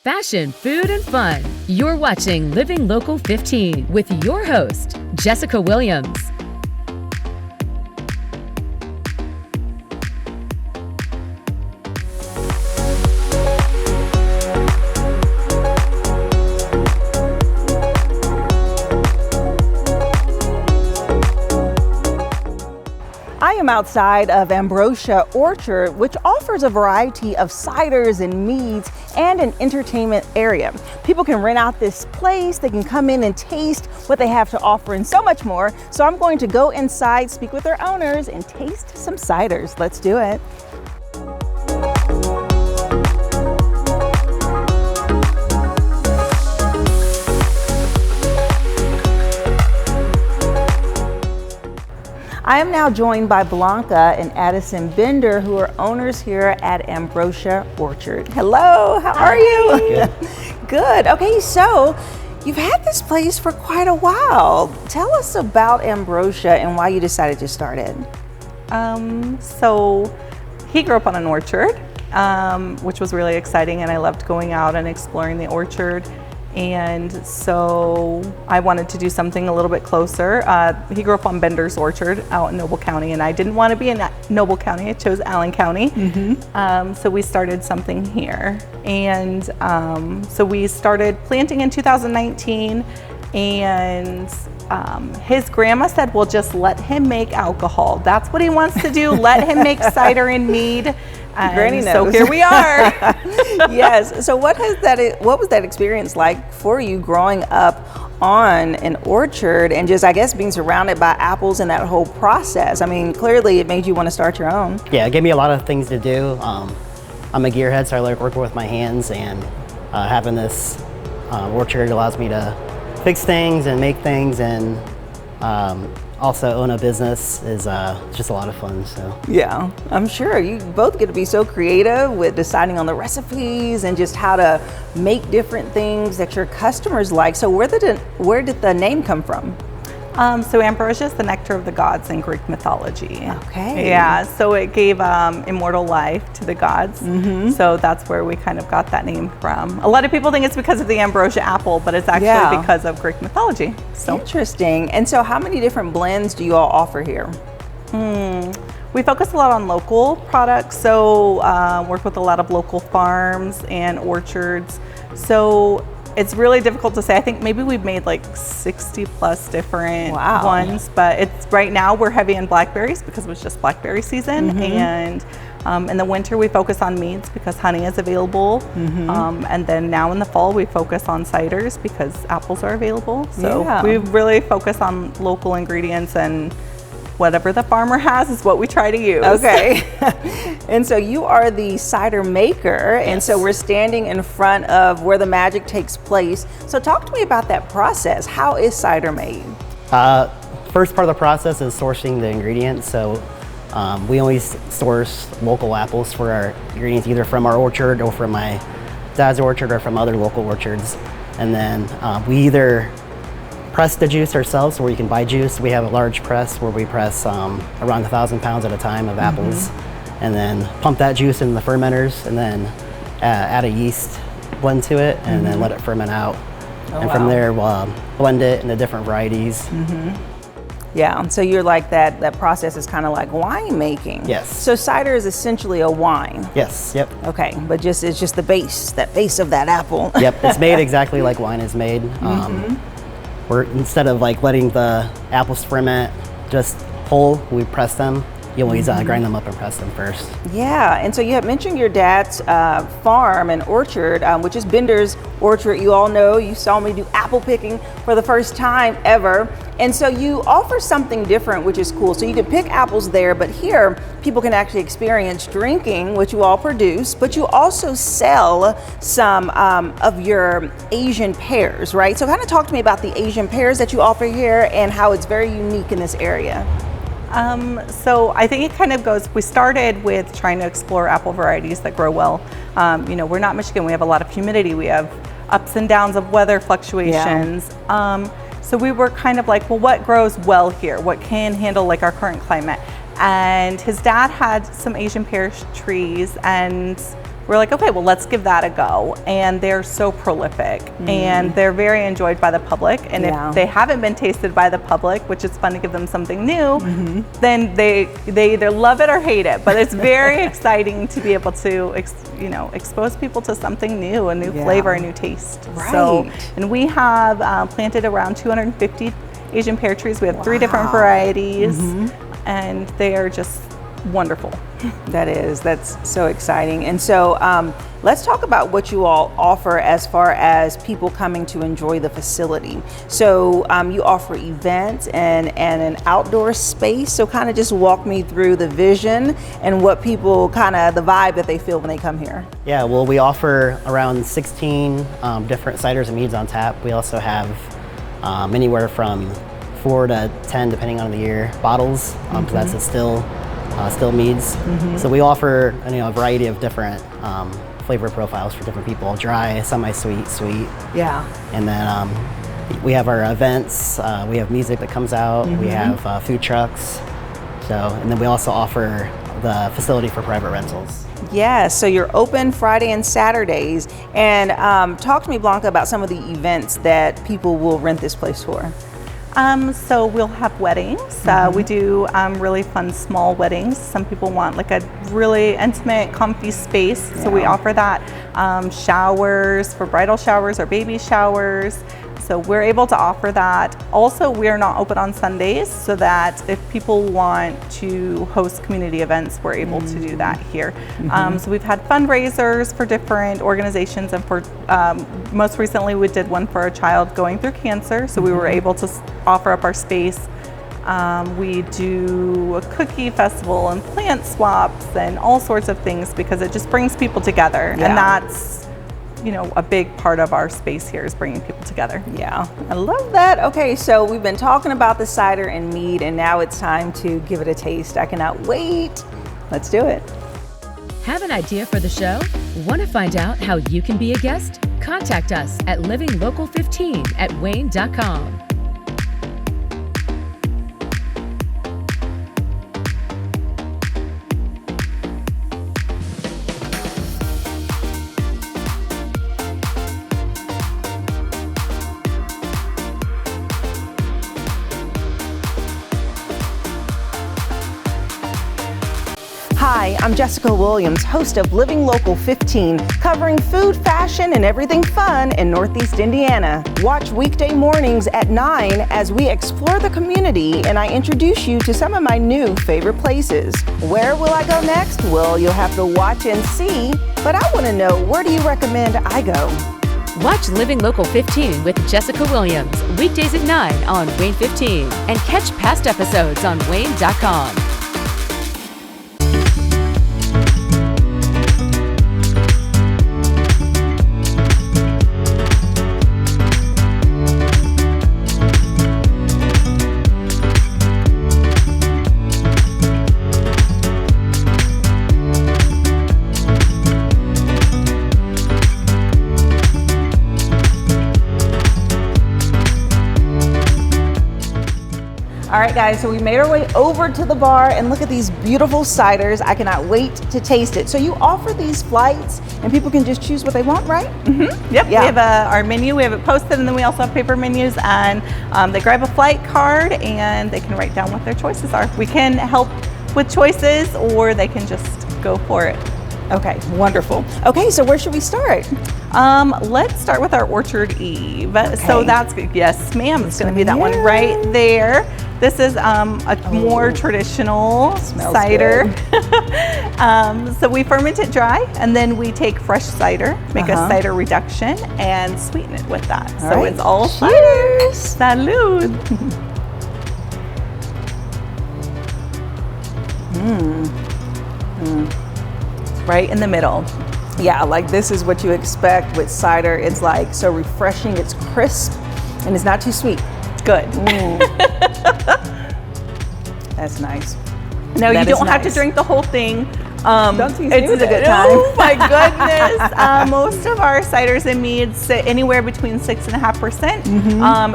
fashion, food, and fun. You're watching Living Local 15 with your host, Jessica Williams. I am outside of Ambrosia Orchard, which offers a variety of ciders and meads and an entertainment area. People can rent out this place, they can come in and taste what they have to offer and so much more. So I'm going to go inside, speak with their owners, and taste some ciders. Let's do it. I am now joined by Blanca and Addison Bender, who are owners here at Ambrosia Orchard. Hello, how are you? Good. Good. Okay, so you've had this place for quite a while. Tell us about Ambrosia and why you decided to start it. So he grew up on an orchard, which was really exciting, and I loved going out and exploring the orchard. And so I wanted to do something a little bit closer. He grew up on Bender's Orchard out in Noble County, and I didn't want to be in Noble County. I chose Allen County. So we started something here. And so we started planting in 2019, and his grandma said, well, just let him make alcohol. That's what he wants to do. Let him make cider and mead. Granny knows. So here we are. Yes. So what was that experience like for you growing up on an orchard and just, I guess, being surrounded by apples and that whole process? I mean, clearly it made you want to start your own. Yeah, it gave me a lot of things to do. I'm a gearhead, so I like working with my hands, and having this orchard allows me to fix things and make things, and also own a business is just a lot of fun. So yeah, I'm sure you both get to be so creative with deciding on the recipes and just how to make different things that your customers like. So where did the name come from? So Ambrosia is the nectar of the gods in Greek mythology. Okay. Yeah, so it gave immortal life to the gods. So that's where we kind of got that name from. A lot of people think it's because of the ambrosia apple, but it's actually because of Greek mythology. So interesting. And so how many different blends do you all offer here? We focus a lot on local products, so work with a lot of local farms and orchards. So it's really difficult to say. I think maybe we've made like 60 plus different ones, but it's right now we're heavy in blackberries because it was just blackberry season. And in the winter we focus on meads because honey is available. And then now in the fall we focus on ciders because apples are available. So we really focus on local ingredients, and whatever the farmer has is what we try to use. Okay. And so you are the cider maker, and so we're standing in front of where the magic takes place. So talk to me about that process. How is cider made? First part of the process is sourcing the ingredients. So we always source local apples for our ingredients, either from our orchard or from my dad's orchard or from other local orchards. And then we either press the juice ourselves, where you can buy juice. We have a large press where we press around 1,000 pounds at a time of apples, and then pump that juice in the fermenters, and then add a yeast blend to it, and then let it ferment out. And from there, we'll blend it into different varieties. Yeah, so you're like that process is kind of like wine making. Yes. So cider is essentially a wine. Yes, yep. Okay, but it's just the base, that base of that apple. Yep, it's made exactly like wine is made. We're, instead of like letting the apples ferment just whole, we press them. You always grind them up and press them first. Yeah, and so you had mentioned your dad's farm and orchard, which is Bender's Orchard. You all know, you saw me do apple picking for the first time ever. And so you offer something different, which is cool. So you can pick apples there, but here people can actually experience drinking, which you all produce, but you also sell some of your Asian pears, right? So kind of talk to me about the Asian pears that you offer here and how it's very unique in this area. So I think it kind of goes, we started with trying to explore apple varieties that grow well. We're not Michigan, we have a lot of humidity, we have ups and downs of weather fluctuations. So we were kind of like, well, what grows well here? What can handle like our current climate? and his dad had some Asian pear trees, and we're like, okay, well, let's give that a go. And they're so prolific, and they're very enjoyed by the public. And if they haven't been tasted by the public, which is fun to give them something new, then they either love it or hate it. But it's very exciting to be able to, expose people to something new, a new flavor, a new taste. Right. So, and we have planted around 250 Asian pear trees. We have 3 different varieties, and they are just wonderful. That's so exciting. And so let's talk about what you all offer as far as people coming to enjoy the facility. So you offer events and an outdoor space. So kind of just walk me through the vision and what people the vibe that they feel when they come here. Yeah, well, we offer around 16 different ciders and meads on tap. We also have anywhere from 4 to 10, depending on the year, bottles. So that's a still meads. So we offer a variety of different flavor profiles for different people: dry, semi-sweet, sweet. Yeah. And then we have our events. We have music that comes out. We have food trucks. And then we also offer the facility for private rentals. Yeah, so you're open Friday and Saturdays. And talk to me, Blanca, about some of the events that people will rent this place for. So we'll have weddings. We do really fun small weddings. Some people want like a really intimate, comfy space. So we offer that. Showers for bridal showers or baby showers. So we're able to offer that. Also, we're not open on Sundays, so that if people want to host community events, we're able to do that here. So we've had fundraisers for different organizations, and for most recently we did one for a child going through cancer, so we were able to offer up our space. We do a cookie festival and plant swaps and all sorts of things, because it just brings people together, and that's a big part of our space here, is bringing people together. Yeah, I love that. Okay, so we've been talking about the cider and mead, and now it's time to give it a taste. I cannot wait. Let's do it. Have an idea for the show? Want to find out how you can be a guest? Contact us at livinglocal15@wayne.com. Hi, I'm Jessica Williams, host of Living Local 15, covering food, fashion, and everything fun in Northeast Indiana. Watch weekday mornings at 9 as we explore the community and I introduce you to some of my new favorite places. Where will I go next? Well, you'll have to watch and see, but I want to know, where do you recommend I go? Watch Living Local 15 with Jessica Williams, weekdays at 9 on Wayne 15, and catch past episodes on wayne.com. All right, guys, so we made our way over to the bar, and look at these beautiful ciders. I cannot wait to taste it. So you offer these flights and people can just choose what they want, right? Yep, yeah. We have our menu, we have it posted, and then we also have paper menus, and they grab a flight card and they can write down what their choices are. We can help with choices, or they can just go for it. Okay, wonderful. Okay, so where should we start? Let's start with our Orchard Eve. Okay. So that's, yes ma'am, it's gonna be that one right there. This is a more traditional cider. So we ferment it dry, and then we take fresh cider, make a cider reduction, and sweeten it with that. All so right. it's all Cheers. cider. Salud. Right in the middle. Yeah, like this is what you expect with cider. It's like so refreshing, it's crisp, and it's not too sweet. Good. That's nice. No, That you is don't have to nice. drink the whole thing. Don't tease me with a good time. Oh my goodness. Most of our ciders and meads sit anywhere between 6.5%.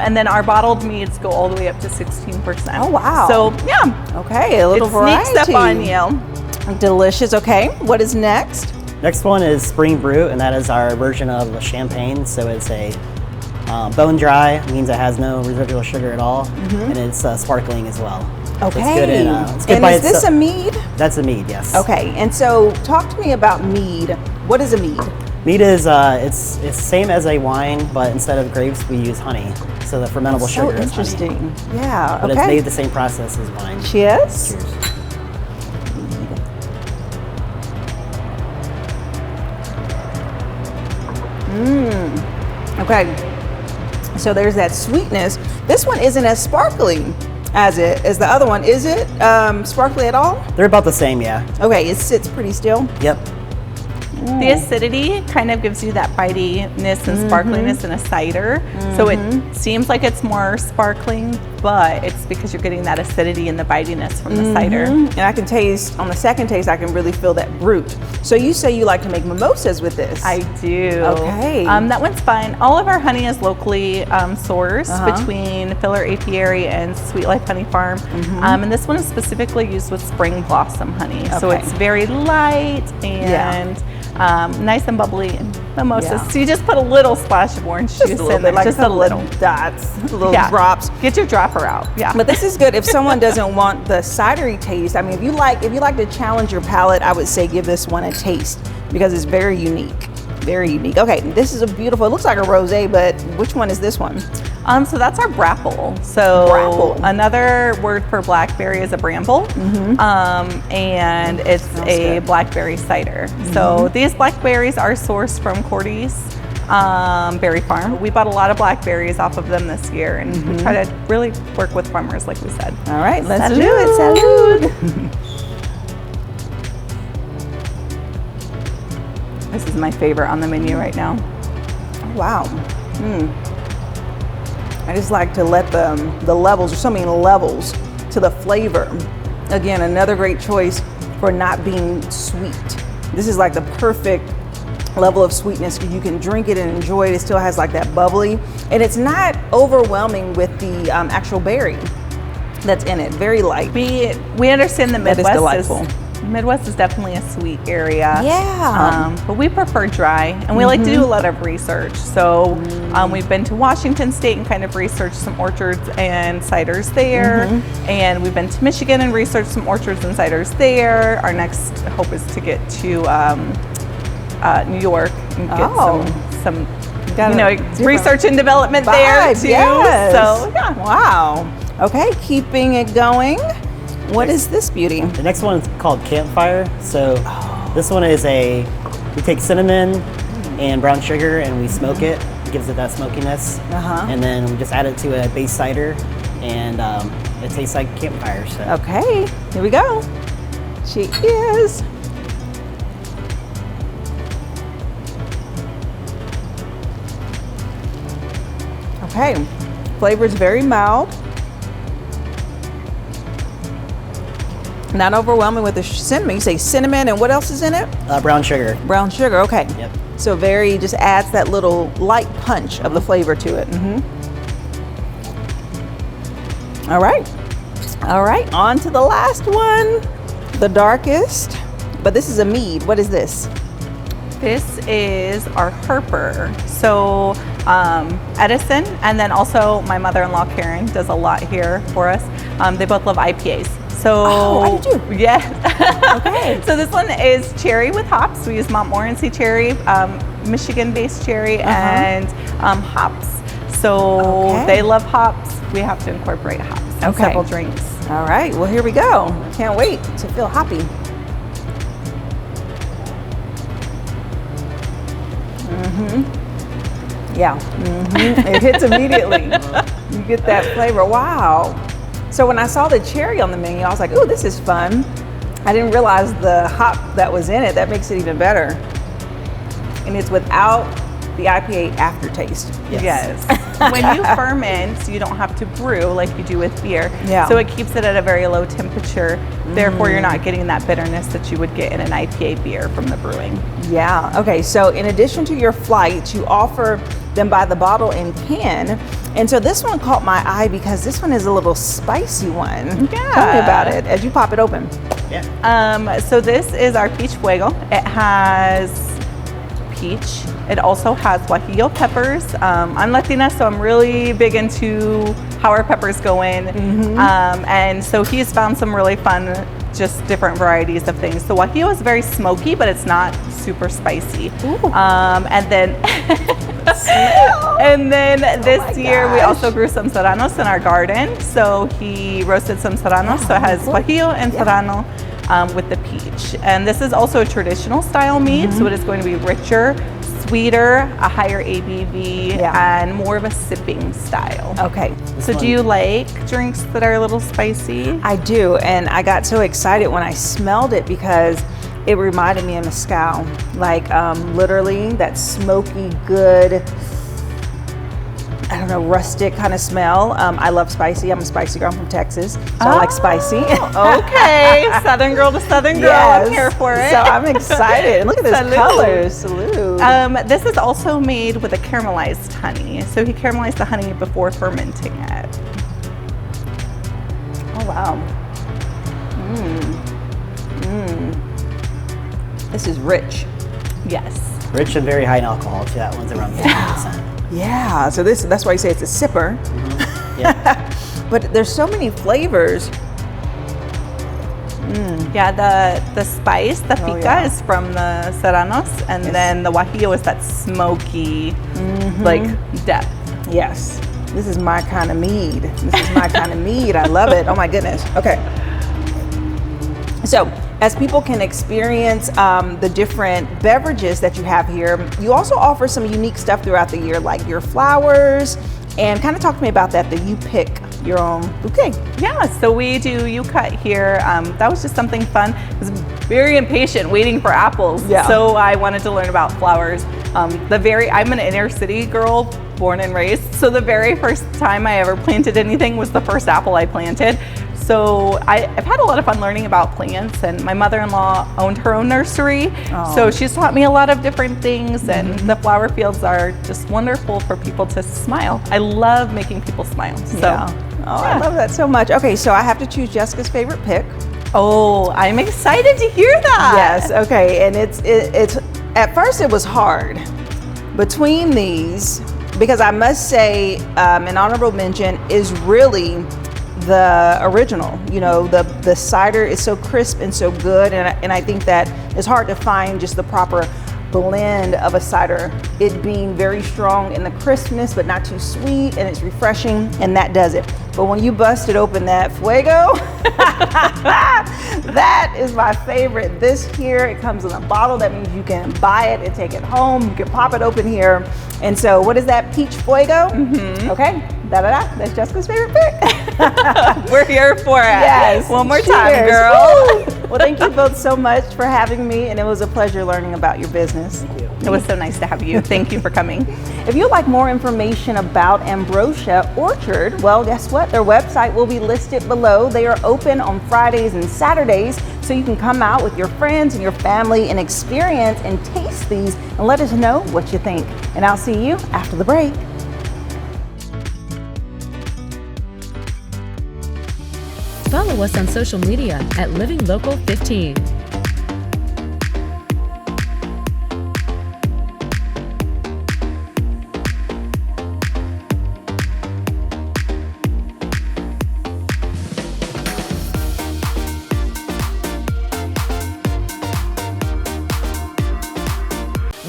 And then our bottled meads go all the way up to 16%. Oh, wow. So yeah. Okay, a little variety. Sneaks up on you. Delicious. Okay, what is next? Next one is Spring Brew, and that is our version of a champagne. So it's a bone dry, means it has no residual sugar at all, and it's sparkling as well. Okay. So it's good it's good and by is this a mead? That's a mead, yes. Okay, and so talk to me about mead. What is a mead? Mead is it's same as a wine, but instead of grapes, we use honey. So the fermentable sugar is honey. So interesting. Yeah. But okay. it's made the same process as wine. Cheers. Cheers. Okay. So there's that sweetness. This one isn't as sparkly as the other one. Is it sparkly at all? They're about the same, yeah. Okay, it sits pretty still. Yep. The acidity kind of gives you that bitiness and sparkliness in a cider. So it seems like it's more sparkling, but it's because you're getting that acidity and the bitiness from the cider. And I can taste, on the second taste, I can really feel that brute. So you say you like to make mimosas with this. I do. Okay. That one's fun. All of our honey is locally sourced between Filler Apiary and Sweet Life Honey Farm. And this one is specifically used with spring blossom honey. So Okay. it's very light and nice and bubbly and mimosas. Yeah. So you just put a little splash of orange juice in there, like just a little. dots, little Yeah. drops. Get your dropper out. Yeah. But this is good if someone doesn't want the cidery taste. I mean, if you like to challenge your palate, I would say give this one a taste because it's very unique. Very unique. Okay, this is a beautiful, it looks like a rosé, but which one is this one? So that's our brapple. So Brapple. another word for blackberry is a bramble, and it's a good. blackberry cider. So these blackberries are sourced from Cordy's Berry Farm. We bought a lot of blackberries off of them this year, and we try to really work with farmers, like we said. All right, let's do Salud. it. Salud. This is my favorite on the menu right now. Wow. I just like to let the levels, there's so many levels to the flavor. Again, another great choice for not being sweet. This is like the perfect level of sweetness. You can drink it and enjoy it. It still has like that bubbly, and it's not overwhelming with the actual berry that's in it. Very light. We understand the That is delightful. Midwest is definitely a sweet area. Yeah. But we prefer dry, and we like to do a lot of research. So we've been to Washington State and kind of researched some orchards and ciders there. And we've been to Michigan and researched some orchards and ciders there. Our next hope is to get to New York and get some research and development there too. Yes. So yeah. Wow. Okay, keeping it going. What is this beauty? The next one is called Campfire. So this one is we take cinnamon and brown sugar and we smoke it. It gives it that smokiness. And then we just add it to a base cider and it tastes like campfire. So. Okay, here we go. Cheers. Okay, flavor is very mild. Not overwhelming with the cinnamon. You say cinnamon, and what else is in it? Brown sugar. Brown sugar, okay. Yep. So just adds that little light punch of the flavor to it. All right, on to the last one, the darkest. But this is a mead. What is this? This is our Herper. So Edison, and then also my mother-in-law Karen does a lot here for us. They both love IPAs. So I do too. Yeah. Okay. So this one is cherry with hops. We use Montmorency cherry, Michigan-based cherry, and hops. So they love hops. We have to incorporate hops in several drinks. All right. Well, here we go. Can't wait to feel hoppy. Yeah. It hits immediately. You get that flavor. Wow. So when I saw the cherry on the menu, I was like, ooh, this is fun. I didn't realize the hop that was in it. That makes it even better. And it's without the IPA aftertaste. Yes. When you ferment, you don't have to brew like you do with beer. Yeah. So it keeps it at a very low temperature. Therefore, you're not getting that bitterness that you would get in an IPA beer from the brewing. Yeah. Okay. So in addition to your flights, you offer them by the bottle and can. And so this one caught my eye because this one is a little spicy one. Yeah. Tell me about it as you pop it open. Yeah. So this is our peach fuego. It has peach. It also has guajillo peppers. I'm Latina, so I'm really big into how our peppers go in. And so he's found some really fun, just different varieties of things. The guajillo is very smoky, but it's not super spicy. And then this year we also grew some serranos in our garden. So he roasted some serranos. So it has guajillo and serrano with the peach. And this is also a traditional style mead. So it is going to be richer, sweeter, a higher ABV, and more of a sipping style. Okay. So do you like drinks that are a little spicy? I do, and I got so excited when I smelled it because it reminded me of mezcal. Like literally that smoky, good, I don't know, rustic kind of smell. I love spicy. I'm a spicy girl from Texas, so I like spicy. Okay, Southern girl to Southern girl. Yes. I'm here for it. So I'm excited. And look at this Salud. color. Salute. This is also made with a caramelized honey. So he caramelized the honey before fermenting it. Oh, wow. This is rich. Yes. Rich and very high in alcohol too. That one's around 50%. Yeah, so that's why you say it's a sipper. Yeah. But there's so many flavors. Yeah, the spice, the pica is from the serranos, and then the guajillo is that smoky, like depth. Yes, this is my kind of mead. This is my kind of mead. I love it. Oh my goodness. Okay. So, as people can experience the different beverages that you have here, you also offer some unique stuff throughout the year, like your flowers, and kind of talk to me about that you pick your own bouquet. Yeah, so we do you cut here. That was just something fun. I was very impatient waiting for apples. Yeah. So I wanted to learn about flowers. I'm an inner city girl, born and raised. So the very first time I ever planted anything was the first apple I planted. So I've had a lot of fun learning about plants, and my mother-in-law owned her own nursery. So she's taught me a lot of different things, and the flower fields are just wonderful for people to smile. I love making people smile. So, I love that so much. Okay, so I have to choose Jessica's favorite pick. Oh, I'm excited to hear that. Yes, okay, and it's at first it was hard between these, because I must say an honorable mention is really the original. You know, the cider is so crisp and so good, and I think that it's hard to find just the proper blend of a cider, it being very strong in the crispness but not too sweet, and it's refreshing, and that does it. But when you busted open that fuego, that is my favorite. This here, it comes in a bottle. That means you can buy it and take it home. You can pop it open here. And so what is that? Peach fuego? Okay, that's Jessica's favorite pick. We're here for it. Yes. One more Cheers. time, girl. Well, thank you both so much for having me, and it was a pleasure learning about your business. It was so nice to have you. Thank you for coming. If you'd like more information about Ambrosia Orchard, well, guess what? Their website will be listed below. They are open on Fridays and Saturdays, so you can come out with your friends and your family and experience and taste these and let us know what you think. And I'll see you after the break. Follow us on social media at Living Local 15.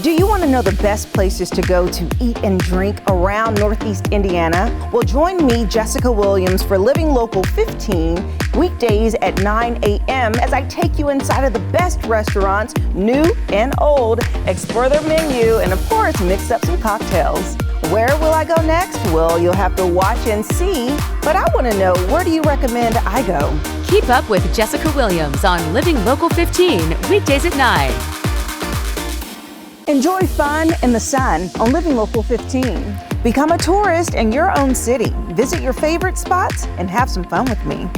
Do you want to know the best places to go to eat and drink around Northeast Indiana? Well, join me, Jessica Williams, for Living Local 15, weekdays at 9 a.m. as I take you inside of the best restaurants, new and old, explore their menu, and of course, mix up some cocktails. Where will I go next? Well, you'll have to watch and see, but I want to know, where do you recommend I go? Keep up with Jessica Williams on Living Local 15, weekdays at 9. Enjoy fun in the sun on Living Local 15. Become a tourist in your own city. Visit your favorite spots and have some fun with me.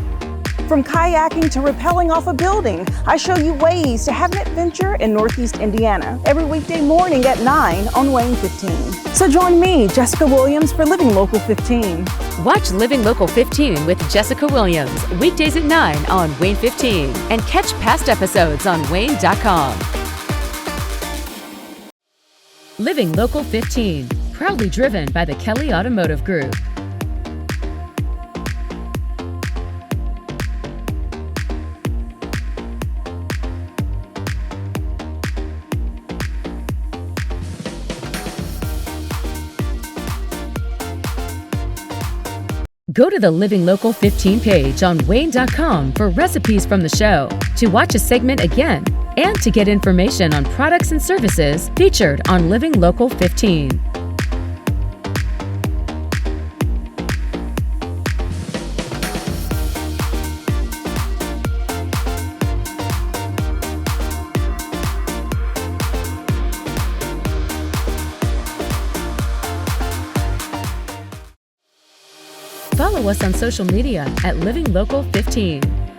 From kayaking to rappelling off a building, I show you ways to have an adventure in Northeast Indiana every weekday morning at 9 on WANE 15. So join me, Jessica Williams, for Living Local 15. Watch Living Local 15 with Jessica Williams weekdays at 9 on WANE 15 and catch past episodes on WANE.com. Living Local 15, proudly driven by the Kelly Automotive Group. Go to the Living Local 15 page on WANE.com for recipes from the show, to watch a segment again, and to get information on products and services featured on Living Local 15. Follow us on social media at Living Local 15.